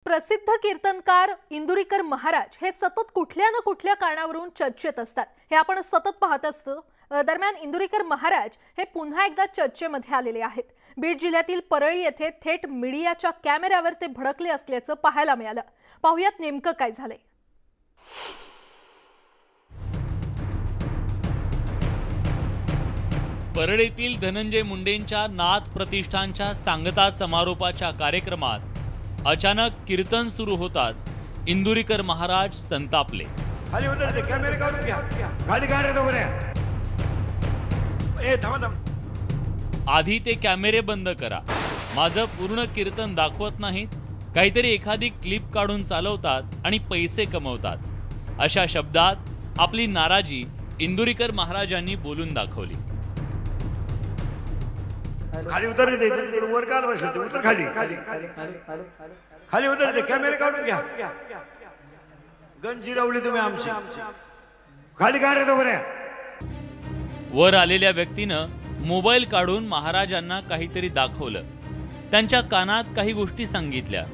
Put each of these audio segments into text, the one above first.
प्रसिद्ध कीर्तनकार इंदुरीकर महाराज हे सतत कुठल्या ना कुठल्या कारणावरून चर्चेत असतात। हे आपण सतत पाहत असतो। दरम्यान इंदुरीकर महाराज हे पुन्हा एकदा चर्चेमध्ये आलेले आहेत। बीड जिल्ह्यातील परळी येथे थेट मीडियाच्या कॅमेऱ्यावर ते भडकले असल्याचं पाहायला मिळालं। पाहुयात नेमकं काय झालंय। परळीतील धनंजय मुंडेंच्या नाथ प्रतिष्ठानच्या सांगता समारोपाच्या कार्यक्रमात अचानक कीर्तन सुरू होताच इंदुरीकर महाराज संतापले। खाली उतरते, कॅमेरा काढून घ्या, खाली गाड्या उभ्या राहा। ए थांबा। आधी ते कॅमेरे बंद करा, माझं पूर्ण कीर्तन दाखवत नाहीत, काहीतरी एखादी क्लिप काढून चालवतात आणि पैसे कमवतात। अशा शब्दात आपली नाराजी इंदुरीकर महाराजांनी बोलून दाखवली। खाली उतरते, वर काल बसते, उतर खाली खाली उतरते, कॅमेरा काढून घ्या। गंजी रवली तुम्ही आमची, खाली गाड्या उभ्या राहा। वर आलेल्या व्यक्तीनं मोबाईल काढून महाराजांना काहीतरी दाखवलं, त्यांच्या कानात काही गोष्टी सांगितल्या,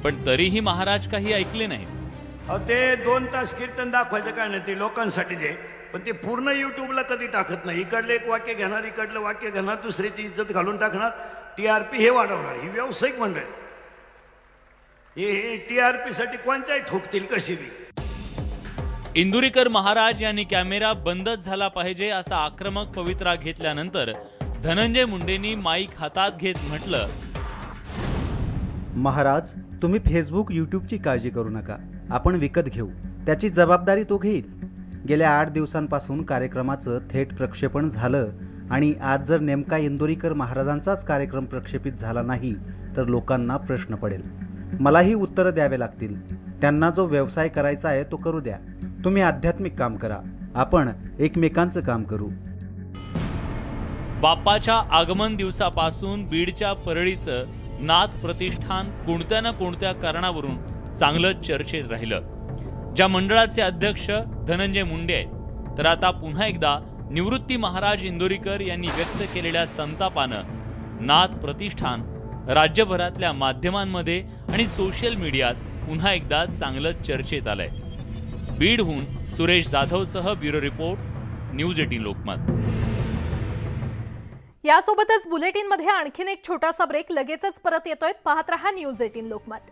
पण तरीही महाराज काही ऐकले नाहीत। ते 2 तास कीर्तन दाखवायचं काय नाही, ते लोकांसाठी जे, पण ते पूर्ण युट्यूबला कधी टाकत नाही। इकडलं एक वाक्य घेणार, इकडलं वाक्य घेणार, दुसऱ्याची इज्जत घालून टाकणार, टीआरपी हे वाढवणार। ही व्यावसायिक मंडळ हे टीआरपी साठी कोणत्याही ठोकतील कशी बी। इंदुरीकर महाराज यांनी कॅमेरा बंदच झाला पाहिजे असा आक्रमक पवित्रा घेतल्यानंतर धनंजय मुंडेंनी माईक हातात घेत म्हटलं, महाराज तुम्ही फेसबुक यूट्यूबची काळजी करू नका, आपण विकत घेऊ, त्याची जबाबदारी तो घेईल। गेल्या 8 दिवसांपासून कार्यक्रमाचं थेट प्रक्षेपण झालं आणि आज जर नेमका इंदुरीकर महाराजांचाच कार्यक्रम प्रक्षेपित झाला नाही तर लोकांना प्रश्न पडेल, मलाही उत्तरं द्यावे लागतील। त्यांना जो व्यवसाय करायचा आहे तो करू द्या, तुम्ही आध्यात्मिक काम करा, आपण एकमेकांचं काम करू। बाप्पाच्या आगमन दिवसापासून बीडच्या परळीचं नाथ प्रतिष्ठान कोणत्या ना कोणत्या कारणावरून चांगलं चर्चेत राहिलं। ज्या मंडळाचे अध्यक्ष धनंजय मुंडे आहेत, तर आता पुन्हा एकदा निवृत्ती महाराज इंदुरीकर यांनी व्यक्त केलेल्या संतापानं नाथ प्रतिष्ठान राज्यभरातल्या माध्यमांमध्ये आणि सोशल मीडियात पुन्हा एकदा चांगलं चर्चेत आलंय। बीडहून सुरेश जाधवसह ब्युरो रिपोर्ट, न्यूज 18 लोकमत। यासोबतच बुलेटिनमध्ये आणखीन एक छोटासा ब्रेक, लगेचच परत येतोय। पाहत रहा न्यूज 18 लोकमत।